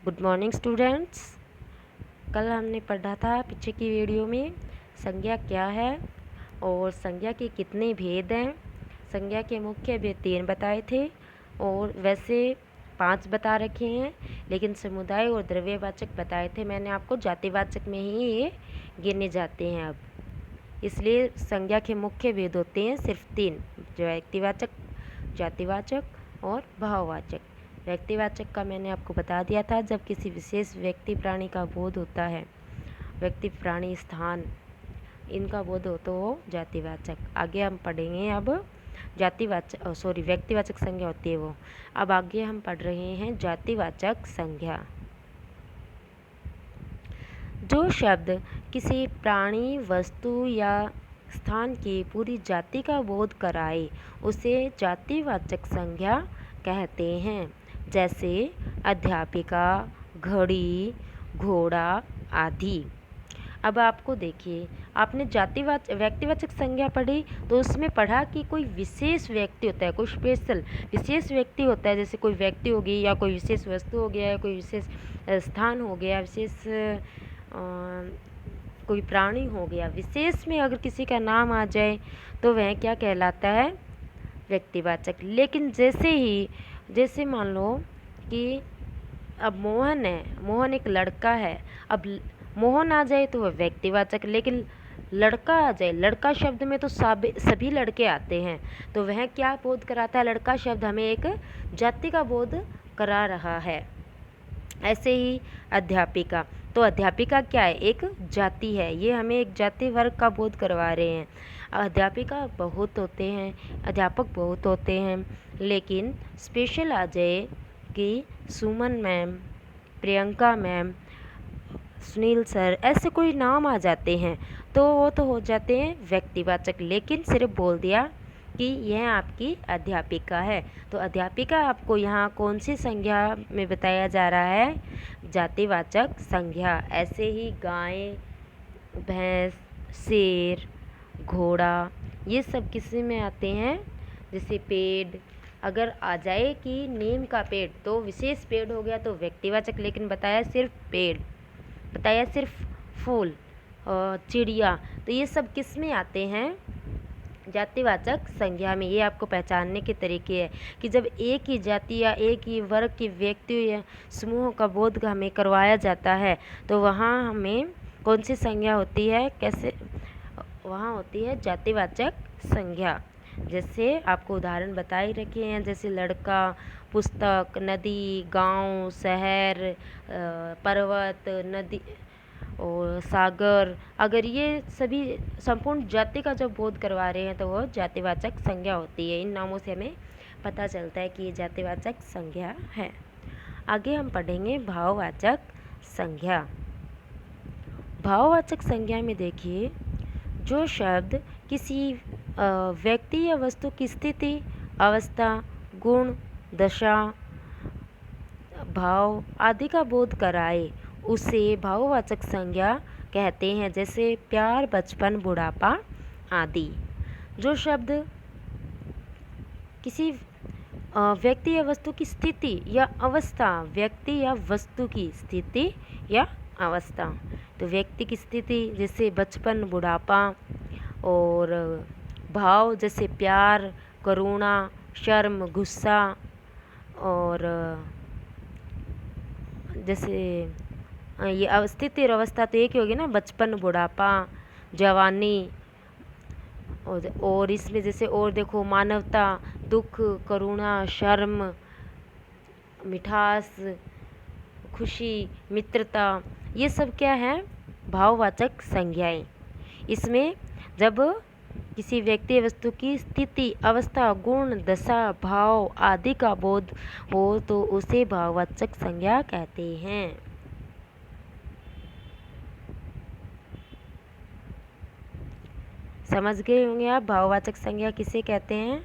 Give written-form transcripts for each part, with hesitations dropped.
Good morning students. कल हमने पढ़ा था पीछे की वीडियो में संज्ञा क्या है और संज्ञा के कितने भेद हैं। संज्ञा के मुख्य भेद 3 बताए थे और वैसे 5 बता रखे हैं, लेकिन समुदाय और द्रव्यवाचक बताए थे मैंने आपको। जातिवाचक में ही ये गिने जाते हैं अब, इसलिए संज्ञा के मुख्य भेद होते हैं सिर्फ 3, व्यक्तिवाचक, जातिवाचक और भाववाचक। व्यक्तिवाचक का मैंने आपको बता दिया था, जब किसी विशेष व्यक्ति प्राणी का बोध होता है, व्यक्ति प्राणी स्थान इनका बोध हो तो वो जातिवाचक। आगे हम पढ़ेंगे अब व्यक्तिवाचक संज्ञा होती है वो। अब आगे हम पढ़ रहे हैं जातिवाचक संज्ञा। जो शब्द किसी प्राणी, वस्तु या स्थान की पूरी जाति का बोध कराए उसे जातिवाचक संज्ञा कहते हैं, जैसे अध्यापिका, घड़ी, घोड़ा आदि। अब आपको देखिए, आपने व्यक्तिवाचक संज्ञा पढ़ी तो उसमें पढ़ा कि कोई विशेष व्यक्ति होता है, कोई स्पेशल विशेष व्यक्ति होता है, जैसे कोई व्यक्ति हो गई या कोई विशेष वस्तु हो गया या कोई विशेष स्थान हो गया, विशेष कोई प्राणी हो गया। विशेष में अगर किसी का नाम आ जाए तो वह क्या कहलाता है? व्यक्तिवाचक। लेकिन जैसे मान लो कि अब मोहन है, मोहन एक लड़का है, अब मोहन आ जाए तो वह व्यक्तिवाचक, लेकिन लड़का आ जाए, लड़का शब्द में तो सभी लड़के आते हैं, तो वह क्या बोध कराता है? लड़का शब्द हमें एक जाति का बोध करा रहा है। ऐसे ही अध्यापिका, तो अध्यापिका क्या है? एक जाति है, ये हमें एक जाति वर्ग का बोध करवा रहे हैं। अध्यापिका बहुत होते हैं, अध्यापक बहुत होते हैं, लेकिन स्पेशल आ जाए कि Suman ma'am, Priyanka ma'am, Sunil sir, ऐसे कोई नाम आ जाते हैं तो वो तो हो जाते हैं व्यक्तिवाचक। लेकिन सिर्फ बोल दिया कि यह आपकी अध्यापिका है, तो अध्यापिका आपको यहाँ कौन सी संज्ञा में बताया जा रहा है? जातिवाचक संज्ञा। ऐसे ही गाय, भैंस, शेर, घोड़ा, ये सब किसी में आते हैं? जैसे पेड़, अगर आ जाए कि नीम का पेड़ तो विशेष पेड़ हो गया तो व्यक्तिवाचक, लेकिन बताया सिर्फ पेड़, बताया सिर्फ फूल, चिड़िया, तो ये सब किस में आते हैं? जातिवाचक संज्ञा में। ये आपको पहचानने के तरीके हैं कि जब एक ही जाति या एक ही वर्ग के व्यक्ति या समूह का बोध हमें करवाया जाता है तो वहाँ हमें कौन सी संज्ञा होती है? कैसे? वहाँ होती है जातिवाचक संज्ञा। जैसे आपको उदाहरण बता ही रखे हैं, जैसे लड़का, पुस्तक, नदी, गांव, शहर, पर्वत, नदी और सागर, अगर ये सभी संपूर्ण जाति का जब बोध करवा रहे हैं तो वो जातिवाचक संज्ञा होती है। इन नामों से हमें पता चलता है कि ये जातिवाचक संज्ञा है। आगे हम पढ़ेंगे भाववाचक संज्ञा। भाववाचक संज्ञा में देखिए, जो शब्द किसी व्यक्ति या वस्तु की स्थिति, अवस्था, गुण, दशा, भाव आदि का बोध कराए उसे भाववाचक संज्ञा कहते हैं, जैसे प्यार, बचपन, बुढ़ापा आदि। जो शब्द किसी व्यक्ति या वस्तु की स्थिति या अवस्था, व्यक्ति या वस्तु की स्थिति या अवस्था, तो व्यक्ति की स्थिति जैसे बचपन, बुढ़ापा, और भाव जैसे प्यार, करुणा, शर्म, गुस्सा, और जैसे ये स्थिति और अवस्था तो एक ही होगी ना, बचपन, बुढ़ापा, जवानी, और इसमें जैसे और देखो मानवता, दुख, करुणा, शर्म, मिठास, खुशी, मित्रता, ये सब क्या है? भाववाचक संज्ञाएं। इसमें जब किसी व्यक्ति वस्तु की स्थिति, अवस्था, गुण, दशा, भाव आदि का बोध हो तो उसे भाववाचक संज्ञा कहते हैं। समझ गए होंगे आप भाववाचक संज्ञा किसे कहते हैं?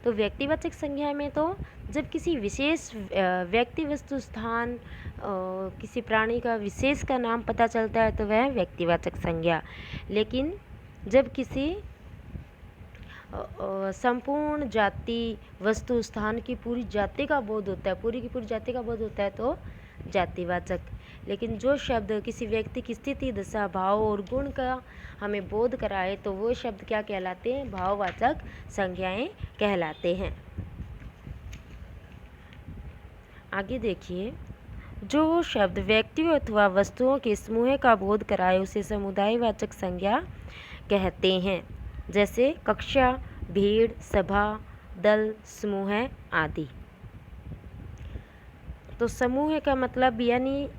तो व्यक्तिवाचक संज्ञा में तो जब किसी विशेष व्यक्ति, वस्तु, स्थान, किसी प्राणी का विशेष का नाम पता चलता है तो वह व्यक्तिवाचक संज्ञा। लेकिन जब किसी संपूर्ण जाति वस्तु स्थान की पूरी जाति का बोध होता है, पूरी की पूरी जाति का बोध होता है तो जातिवाचक। लेकिन जो शब्द किसी व्यक्ति की स्थिति, दशा, भाव और गुण का हमें बोध कराए तो वो शब्द क्या कहलाते हैं? भाववाचक संज्ञाएं कहलाते हैं। आगे देखिए, जो शब्द व्यक्तियों अथवा वस्तुओं के समूह का बोध कराए उसे समुदायवाचक संज्ञा कहते हैं। जैसे कक्षा, भीड़, सभा, दल, समूह आदि। तो समूह का मतलब यानी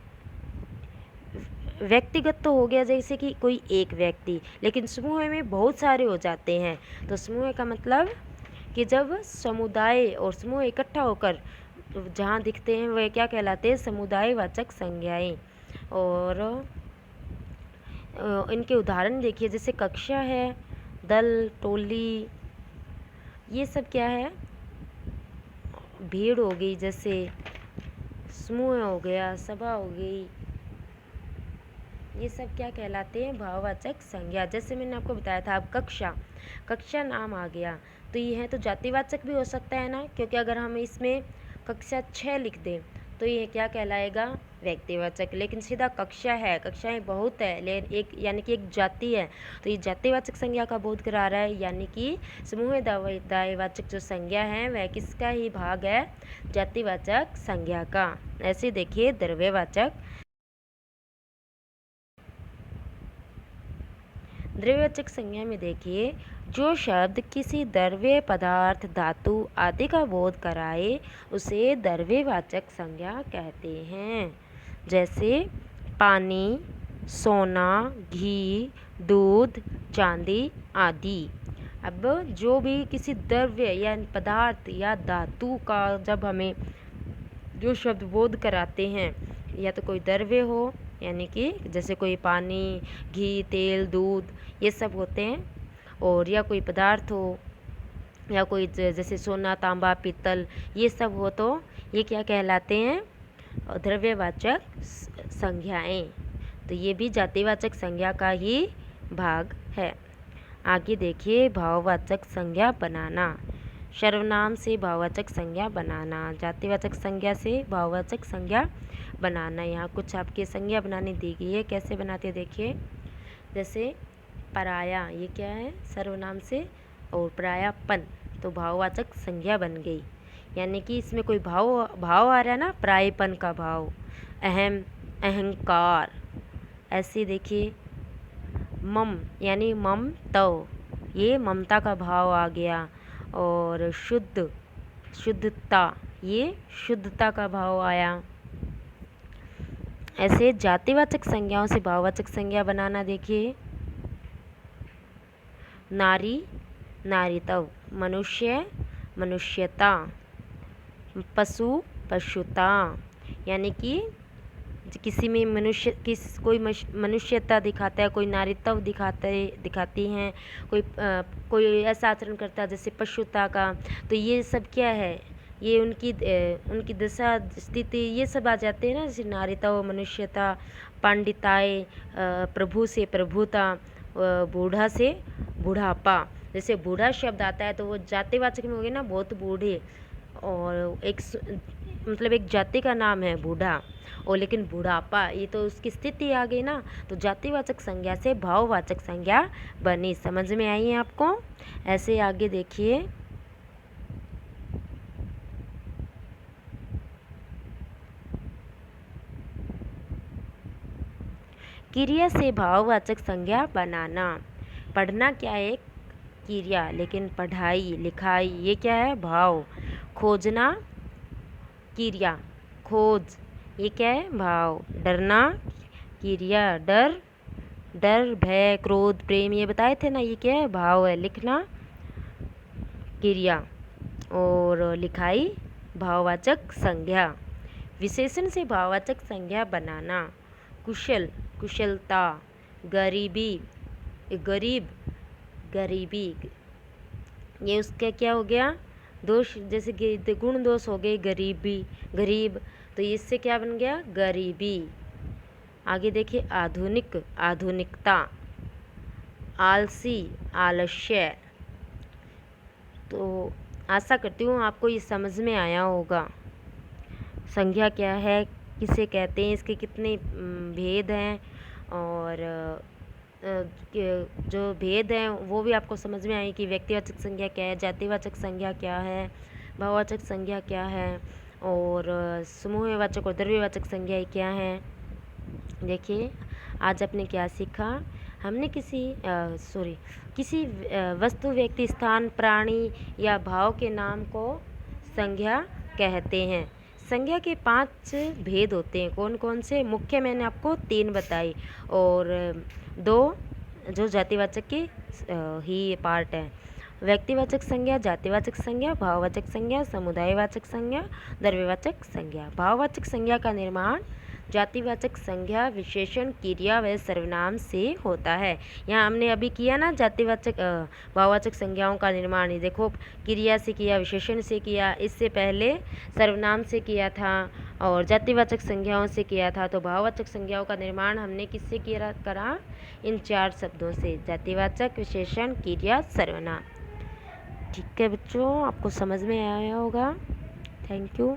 व्यक्तिगत तो हो गया, जैसे कि कोई एक व्यक्ति, लेकिन समूह में बहुत सारे हो जाते हैं। तो समूह का मतलब कि जब समुदाय और समूह इकट्ठा होकर जहाँ दिखते हैं वह क्या कहलाते हैं? समुदायवाचक संज्ञाएं। और इनके उदाहरण देखिए, जैसे कक्षा है, दल, टोली, ये सब क्या है? भीड़ हो गई, जैसे समूह हो गया, सभा हो गई, ये सब क्या कहलाते हैं? भाववाचक संज्ञा। जैसे मैंने आपको बताया था, अब कक्षा, कक्षा नाम आ गया तो ये है तो जातिवाचक भी हो सकता है ना, क्योंकि अगर हम इसमें कक्षा 6 लिख दें तो ये क्या कहलाएगा? व्यक्तिवाचक। लेकिन सीधा कक्षा है, कक्षाएं बहुत है, लेकिन एक यानी कि एक जाति है, तो ये जातिवाचक संज्ञा का बोध करा रहा है, यानी कि समुदायवाचक जो संज्ञा है वह किसका ही भाग है? जातिवाचक संज्ञा का। ऐसे देखिए द्रव्यवाचक, द्रव्यवाचक संज्ञा में देखिए, जो शब्द किसी द्रव्य पदार्थ, धातु आदि का बोध कराए उसे द्रव्यवाचक संज्ञा कहते हैं। जैसे पानी, सोना, घी, दूध, चांदी आदि। अब जो भी किसी द्रव्य या पदार्थ या धातु का जब हमें जो शब्द बोध कराते हैं, या तो कोई द्रव्य हो यानी कि जैसे कोई पानी, घी, तेल, दूध, ये सब होते हैं, और या कोई पदार्थ हो या कोई जैसे सोना, तांबा, पीतल, ये सब हो तो ये क्या कहलाते हैं? द्रव्यवाचक संज्ञाएं। तो ये भी जातिवाचक संज्ञा का ही भाग है। आगे देखिए, भाववाचक संज्ञा बनाना। सर्वनाम से भाववाचक संज्ञा बनाना, जातिवाचक संज्ञा से भाववाचक संज्ञा बनाना। यहाँ कुछ आपके संज्ञा बनाने दी गई है, कैसे बनाते हैं देखिए। जैसे पराया, ये क्या है? सर्वनाम से, और परायापन तो भाववाचक संज्ञा बन गई, यानी कि इसमें कोई भाव आ रहा है ना, परायेपन का भाव। अहम, अहंकार। ऐसे देखिए मम यानी ममतव, ये ममता का भाव आ गया। और शुद्ध, शुद्धता, ये शुद्धता का भाव आया। ऐसे जातिवाचक संज्ञाओं से भाववाचक संज्ञा बनाना देखिए। नारी, नारीत्व, मनुष्य, मनुष्यता, पशु, पशुता, यानी कि किसी में मनुष्य कोई मनुष्यता दिखाता है, कोई नारीत्व दिखाती हैं, कोई ऐसा आचरण करता है जैसे पशुता का, तो ये सब क्या है? ये उनकी दशा, स्थिति, ये सब आ जाते हैं ना, जैसे नारीत्व, मनुष्यता, पांडिताई, प्रभु से प्रभुता, बूढ़ा से बुढ़ापा। जैसे बूढ़ा शब्द आता है तो वो जातिवाचक में हो गया ना, बहुत बूढ़े, और एक मतलब एक जाति का नाम है बूढ़ा, और लेकिन बुढ़ापा ये तो उसकी स्थिति आ गई ना, तो जातिवाचक संज्ञा से भाववाचक संज्ञा बनी। समझ में आई है आपको? ऐसे आगे देखिए, क्रिया से भाववाचक संज्ञा बनाना। पढ़ना क्या है? क्रिया, लेकिन पढ़ाई, लिखाई, ये क्या है? भाव। खोजना, क्रिया, खोज, ये क्या है? भाव। डरना, क्रिया, डर, डर, भय, क्रोध, प्रेम, ये बताए थे ना, ये क्या है? भाव है। लिखना, क्रिया, और लिखाई भाववाचक संज्ञा। विशेषण से भाववाचक संज्ञा बनाना। कुशल, कुशलता, गरीबी, गरीब, गरीबी, ये उसका क्या हो गया? दोष, जैसे कि गुण दोष हो गए, गरीबी, गरीब, तो इससे क्या बन गया? गरीबी। आगे देखिए, आधुनिक, आधुनिकता, आलसी, आलस्य, तो आशा करती हूँ आपको ये समझ में आया होगा। संज्ञा क्या है, किसे कहते हैं, इसके कितने भेद हैं, और जो भेद हैं वो भी आपको समझ में आए कि व्यक्तिवाचक संज्ञा क्या है, जातिवाचक संज्ञा क्या है, भाववाचक संज्ञा क्या है, और समूहवाचक और द्रव्यवाचक संज्ञाएं क्या हैं। देखिए आज आपने क्या सीखा। हमने किसी वस्तु, व्यक्ति, स्थान, प्राणी या भाव के नाम को संज्ञा कहते हैं। संज्ञा के 5 भेद होते हैं। कौन कौन से? मुख्य मैंने आपको 3 बताई, और 2 जो जातिवाचक के ही पार्ट है। व्यक्तिवाचक संज्ञा, जातिवाचक संज्ञा, भाववाचक संज्ञा, समुदायवाचक संज्ञा, द्रव्यवाचक संज्ञा। भाववाचक संज्ञा का निर्माण जातिवाचक संज्ञा, विशेषण, क्रिया व सर्वनाम से होता है। यहाँ हमने अभी किया ना जातिवाचक भाववाचक संज्ञाओं का निर्माण। ये देखो, क्रिया से किया, विशेषण से किया, इससे पहले सर्वनाम से किया था, और जातिवाचक संज्ञाओं से किया था। तो भाववाचक संज्ञाओं का निर्माण हमने किससे करा? इन 4 शब्दों से: जातिवाचक, विशेषण, क्रिया, सर्वनाम। ठीक है बच्चों, आपको समझ में आया होगा। Thank you.